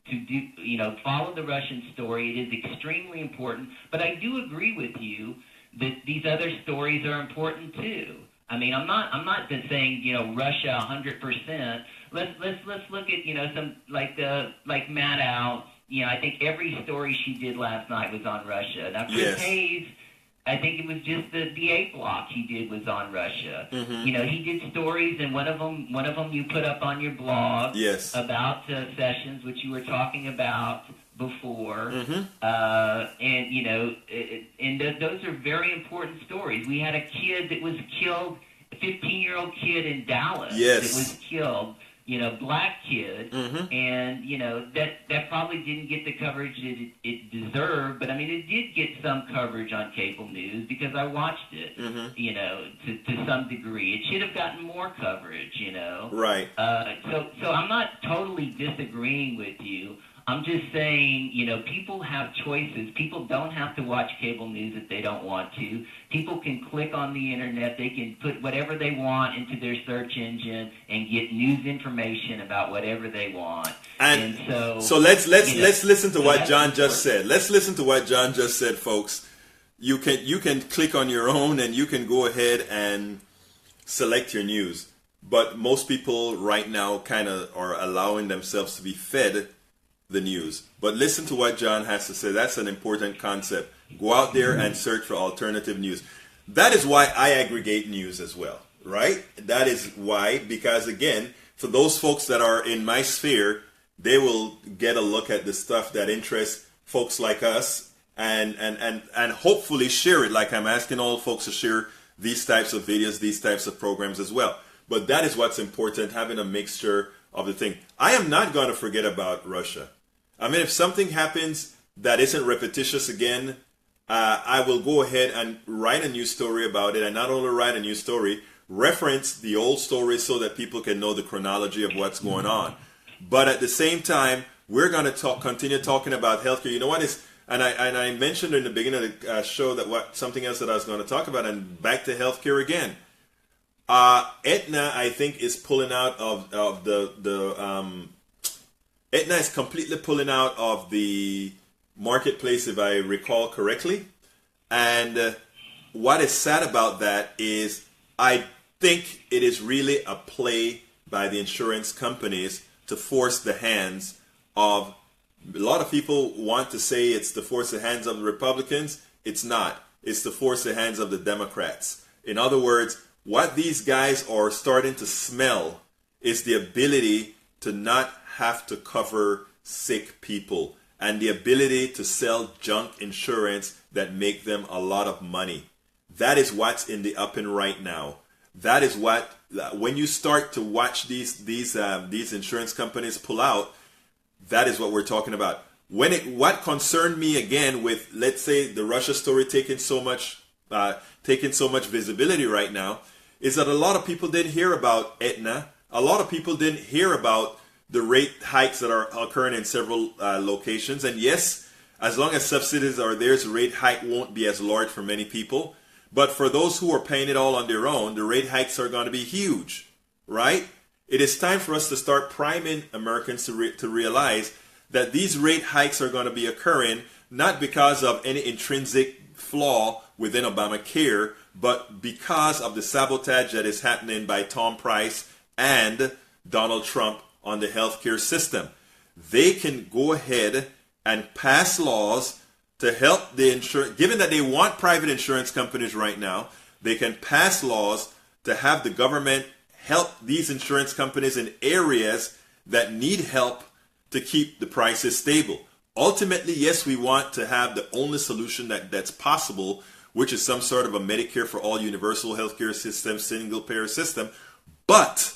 do, follow the Russian story. It is extremely important. But I do agree with you that these other stories are important too. I mean, I'm not just saying, Russia 100%. Let's look at, some like Maddow. I think every story she did last night was on Russia. Now, Chris Hayes, I think it was just the A block he did was on Russia. Mm-hmm. He did stories, and one of them you put up on your blog about Sessions, which you were talking about before. Mm-hmm. And those are very important stories. We had a kid that was killed, a 15-year-old kid in Dallas that was killed. Black kid, mm-hmm. and that probably didn't get the coverage that it deserved, but I mean it did get some coverage on cable news because I watched it, mm-hmm. to some degree. It should have gotten more coverage, Right. So I'm not totally disagreeing with you. I'm just saying, people have choices. People don't have to watch cable news if they don't want to. People can click on the internet. They can put whatever they want into their search engine and get news information about whatever they want. And so let's listen to what John just said. Let's listen to what John just said, folks. You can click on your own and you can go ahead and select your news. But most people right now kind of are allowing themselves to be fed the news. But listen to what John has to say. That's an important concept. Go out there and search for alternative news. That is why I aggregate news as well, right? That is why, because again, for those folks that are in my sphere, they will get a look at the stuff that interests folks like us and hopefully share it, like I'm asking all folks to share these types of videos, these types of programs as well. But that is what's important, having a mixture of the thing. I am not going to forget about Russia. I mean, if something happens that isn't repetitious again, I will go ahead and write a new story about it. And not only write a new story, reference the old story so that people can know the chronology of what's going on. But at the same time, we're going to continue talking about healthcare. You know what is, and I mentioned in the beginning of the show that something else that I was going to talk about, and back to healthcare again. Aetna, I think, is pulling out of Aetna is completely pulling out of the marketplace, if I recall correctly. And what is sad about that is I think it is really a play by the insurance companies to force the hands of, a lot of people want to say it's to force the hands of the Republicans. It's not. It's to force the hands of the Democrats. In other words, what these guys are starting to smell is the ability to not have to cover sick people and the ability to sell junk insurance that make them a lot of money. That is what's in the up and right now. That is what, when you start to watch these insurance companies pull out, that is what we're talking about. What concerned me again with, let's say, the Russia story taking so much visibility right now, is that a lot of people didn't hear about Aetna. A lot of people didn't hear about the rate hikes that are occurring in several locations. And yes, as long as subsidies are there, the rate hike won't be as large for many people. But for those who are paying it all on their own, the rate hikes are going to be huge, right? It is time for us to start priming Americans to realize that these rate hikes are going to be occurring not because of any intrinsic flaw within Obamacare, but because of the sabotage that is happening by Tom Price and Donald Trump on the healthcare system. They can go ahead and pass laws to help the insurance, given that they want private insurance companies right now, they can pass laws to have the government help these insurance companies in areas that need help to keep the prices stable. Ultimately, yes, we want to have the only solution that's possible, which is some sort of a Medicare for all universal healthcare system, single payer system. But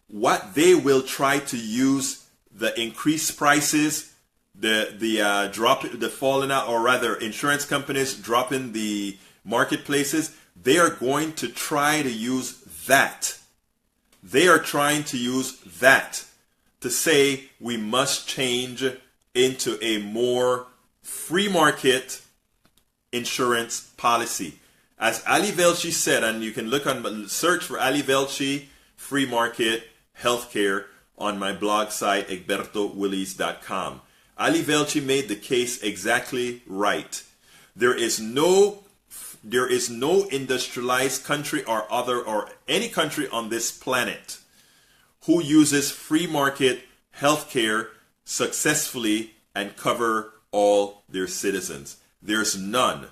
what they will try to use the increased prices, the falling out, or rather insurance companies dropping the marketplaces, they are going to try to use that. They are trying to use that to say we must change into a more free market insurance policy. As Ali Velshi said, and you can search for Ali Velshi free market healthcare on my blog site, egbertowillies.com. Ali Velshi made the case exactly right. There is no industrialized country or any country on this planet who uses free market healthcare successfully and cover all their citizens. There's none.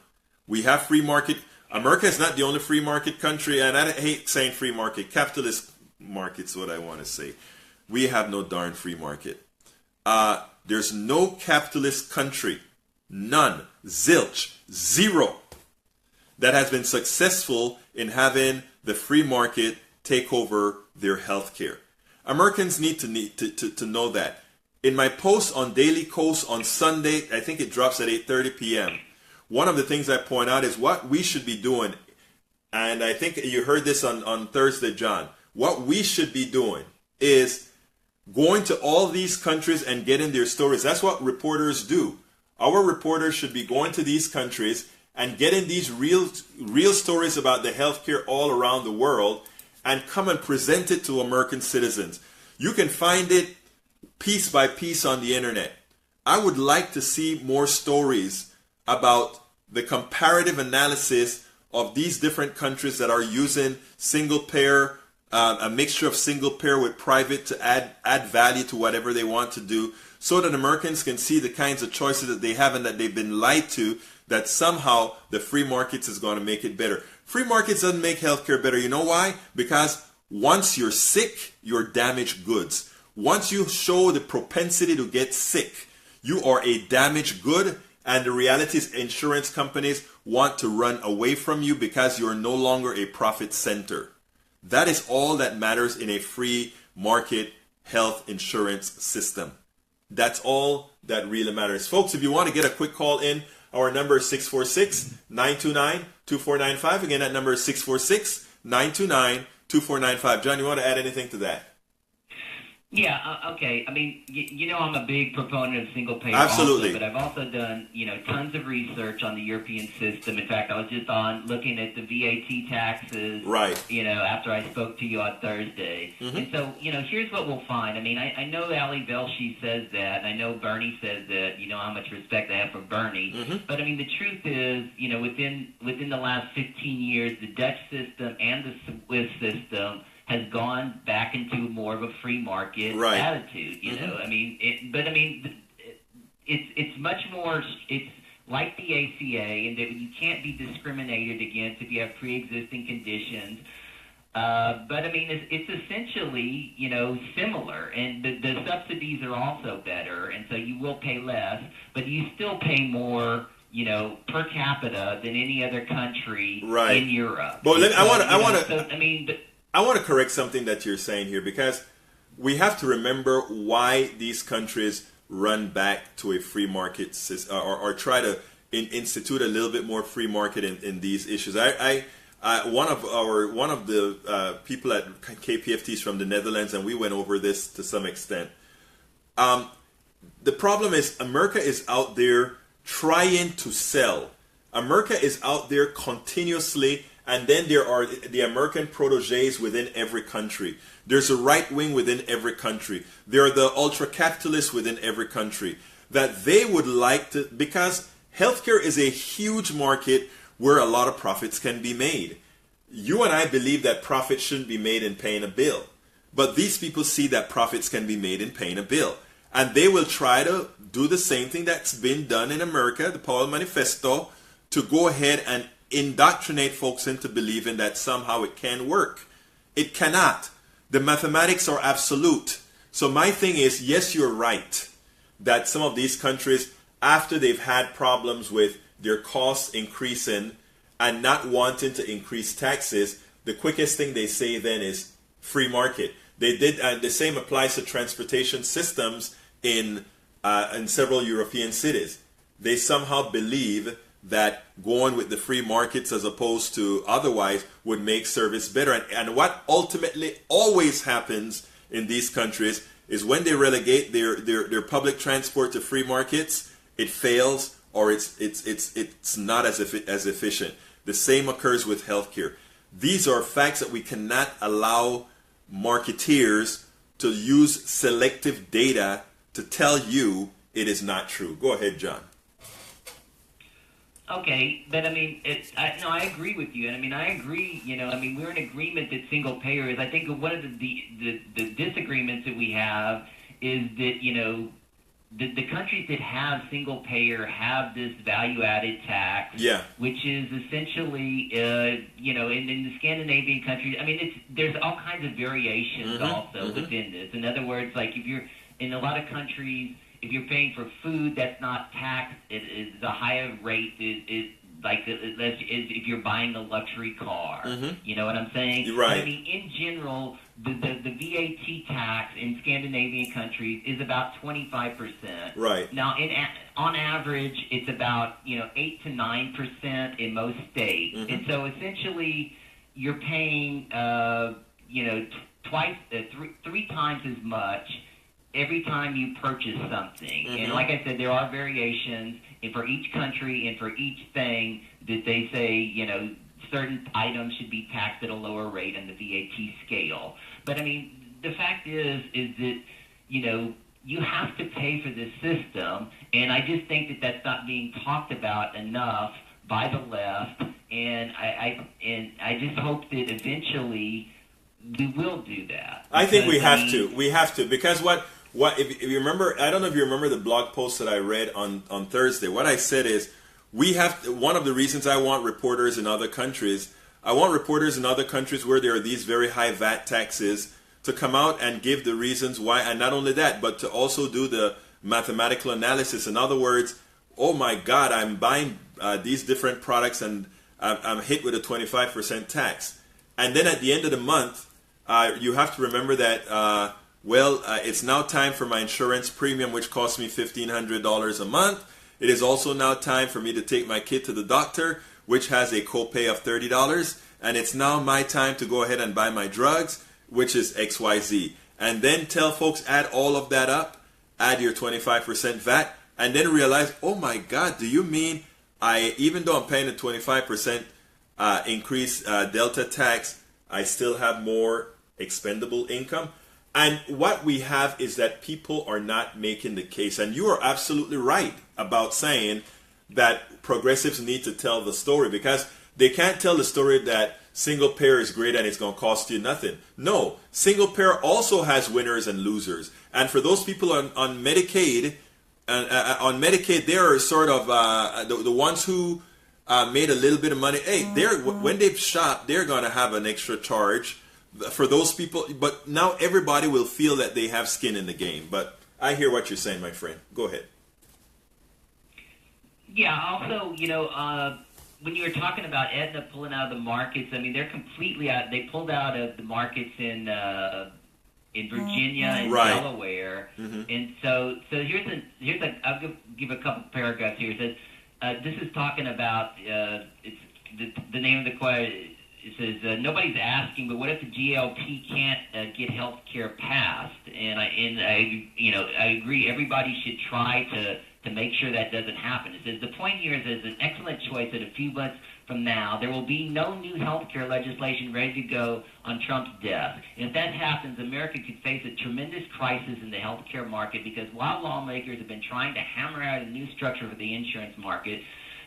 We have free market. America is not the only free market country, and I hate saying free market. Capitalist market's what I want to say. We have no darn free market. There's no capitalist country, none, zilch, zero, that has been successful in having the free market take over their health care. Americans need to know that. In my post on Daily Kos on Sunday, I think it drops at 8:30 p.m., one of the things I point out is what we should be doing, and I think you heard this on Thursday, John. What we should be doing is going to all these countries and getting their stories. That's what reporters do. Our reporters should be going to these countries and getting these real stories about the healthcare all around the world and come and present it to American citizens. You can find it piece by piece on the internet. I would like to see more stories about the comparative analysis of these different countries that are using single payer, a mixture of single payer with private to add value to whatever they want to do, so that Americans can see the kinds of choices that they have and that they've been lied to, that somehow the free markets is going to make it better. Free markets doesn't make healthcare better. You know why? Because once you're sick, you're damaged goods. Once you show the propensity to get sick, you are a damaged good, and the reality is insurance companies want to run away from you because you're no longer a profit center. That is all that matters in a free market health insurance system. That's all that really matters. Folks, if you want to get a quick call in, our number is 646-929-2495. Again, that number is 646-929-2495. John, you want to add anything to that? Yeah, okay. I mean, you know, I'm a big proponent of single payer. Absolutely. Also, but I've also done, tons of research on the European system. In fact, I was just on looking at the VAT taxes, right, after I spoke to you on Thursday. Mm-hmm. And so, here's what we'll find. I mean, I know Ali Velshi says that, and I know Bernie says that, how much respect I have for Bernie. Mm-hmm. But, I mean, the truth is, within the last 15 years, the Dutch system and the Swiss system has gone back into more of a free market attitude, know. I mean, it's much more. It's like the ACA, in that you can't be discriminated against if you have pre-existing conditions. But I mean, it's essentially similar, and the subsidies are also better, and so you will pay less, but you still pay more, per capita than any other country in Europe. But I want to correct something that you're saying here, because we have to remember why these countries run back to a free market system, or try to institute a little bit more free market in these issues. One of the people at KPFT is from the Netherlands, and we went over this to some extent. The problem is America is out there trying to sell. America is out there continuously. And then there are the American protégés within every country. There's a right wing within every country. There are the ultra-capitalists within every country that they would like to, because healthcare is a huge market where a lot of profits can be made. You and I believe that profits shouldn't be made in paying a bill. But these people see that profits can be made in paying a bill. And they will try to do the same thing that's been done in America, the Powell Manifesto, to go ahead and indoctrinate folks into believing that somehow it can work. It cannot. The mathematics are absolute. So my thing is, yes, you're right that some of these countries, after they've had problems with their costs increasing and not wanting to increase taxes, the quickest thing they say then is free market. They did, and the same applies to transportation systems in several European cities. They somehow believe that going with the free markets as opposed to otherwise would make service better. And what ultimately always happens in these countries is when they relegate their public transport to free markets, it fails, or it's not as efficient. The same occurs with healthcare. These are facts that we cannot allow marketeers to use selective data to tell you it is not true. Go ahead, John. Okay, but I mean, I agree with you, and I mean, I agree. We're in agreement that single payer is. I think one of the disagreements that we have is that the countries that have single payer have this value added tax, which is essentially in the Scandinavian countries. I mean, there's all kinds of variations within this. In other words, like if you're in a lot of countries, if you're paying for food that's not taxed, it is the higher rate is like if you're buying a luxury car. You know what I'm saying? You're right. But, I mean, in general, the VAT tax in Scandinavian countries is about 25%. Right. Now, on average, it's about 8 to 9% in most states, and so essentially, you're paying three times as much every time you purchase something. And like I said, there are variations for each country and for each thing that they say, certain items should be taxed at a lower rate on the VAT scale. But I mean, the fact is that, you have to pay for this system, and I just think that that's not being talked about enough by the left, and I just hope that eventually we will do that. I think we have to. We have to, because what if you remember, I don't know if you remember the blog post that I read on Thursday. What I said is, we have to, one of the reasons I want reporters in other countries, where there are these very high VAT taxes to come out and give the reasons why, and not only that, but to also do the mathematical analysis. In other words, oh my God, I'm buying these different products and I'm hit with a 25% tax. And then at the end of the month, you have to remember that, it's now time for my insurance premium, which costs me $1,500 a month. It is also now time for me to take my kid to the doctor, which has a copay of $30. And it's now my time to go ahead and buy my drugs, which is XYZ. And then tell folks, add all of that up, add your 25% VAT, and then realize, oh my God, do you mean even though I'm paying a 25% increase Delta tax, I still have more expendable income? And what we have is that people are not making the case. And you are absolutely right about saying that progressives need to tell the story, because they can't tell the story that single payer is great and it's going to cost you nothing. No, single payer also has winners and losers. And for those people on Medicaid, they are sort of the ones who made a little bit of money. Hey, when they shop, they're going to have an extra charge for those people. But now everybody will feel that they have skin in the game. But I hear what you're saying, my friend. Go ahead. Yeah, also, when you were talking about Aetna pulling out of the markets, I mean, they're completely out. They pulled out of the markets in Virginia and Delaware, and so here's I'll give a couple paragraphs here. It says this is talking about it's the name of the question. It says nobody's asking, but what if the GLP can't get health care passed? And I agree. Everybody should try to make sure that doesn't happen. It says the point here is there's an excellent choice that a few months from now there will be no new health care legislation ready to go on Trump's desk. And if that happens, America could face a tremendous crisis in the health care market, because while lawmakers have been trying to hammer out a new structure for the insurance market,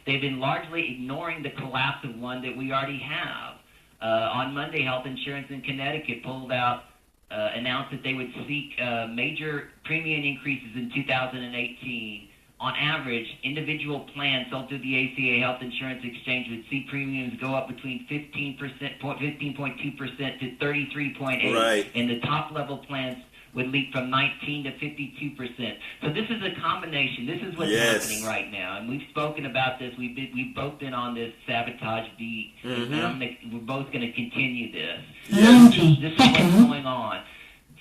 they've been largely ignoring the collapse of one that we already have. On Monday, Health Insurance in Connecticut announced that they would seek major premium increases in 2018. On average, individual plans sold through the ACA Health Insurance Exchange would see premiums go up between 15.2% to 33.8%. Right. And the top-level plans would leap from 19 to 52%. So this is a combination. This is what's happening right now. And we've spoken about this. We've both been on this sabotage beat. And we're both going to continue this. Yes. This is what's going on.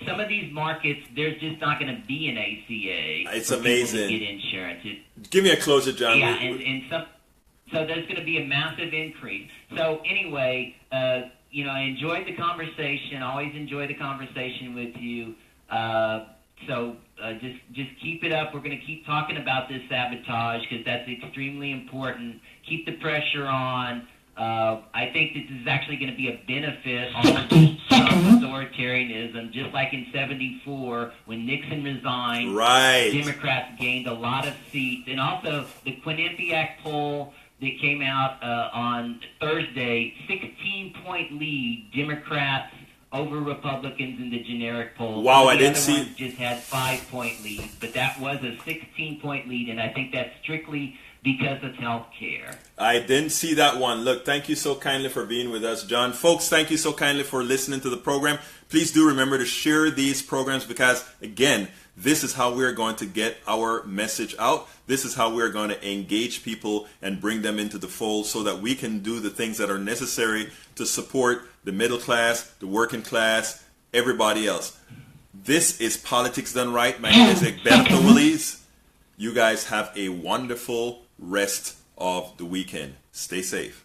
Some of these markets, there's just not going to be an ACA. It's amazing. To get insurance. Give me a closer, John. Yeah, so there's going to be a massive increase. So anyway, I enjoyed the conversation. Always enjoy the conversation with you. Just keep it up. We're going to keep talking about this sabotage, because that's extremely important. Keep the pressure on. I think that this is actually going to be a benefit on Trump's authoritarianism, just like in '74 when Nixon resigned. Right. Democrats gained a lot of seats, and also the Quinnipiac poll that came out on Thursday, 16-point lead, Democrats over Republicans in the generic poll. Wow, I the didn't other see. ones just had 5-point lead, but that was a 16-point lead, and I think that's strictly because of health care. I didn't see that one. Look, thank you so kindly for being with us, John. Folks, thank you so kindly for listening to the program. Please do remember to share these programs because, again, this is how we're going to get our message out. This is how we're going to engage people and bring them into the fold so that we can do the things that are necessary to support the middle class, the working class, everybody else. This is Politics Done Right. My name is Egberto Willies. You guys have a wonderful rest of the weekend. Stay safe.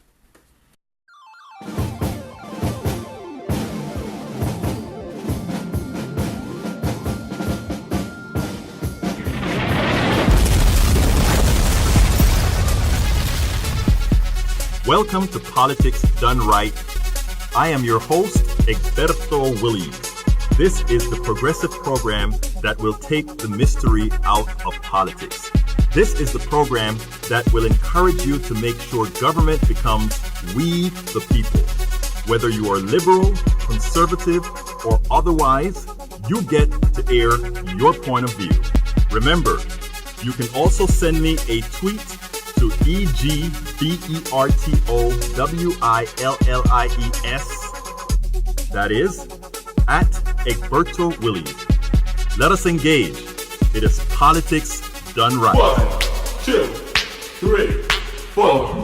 Welcome to Politics Done Right. I am your host, Egberto Willies. This is the progressive program that will take the mystery out of politics. This is the program that will encourage you to make sure government becomes we the people. Whether you are liberal, conservative, or otherwise, you get to air your point of view. Remember, you can also send me a tweet to EGBERTOWILLIES. That is, at Egberto Willies. Let us engage. It is Politics Done Right. 1, 2, 3, 4.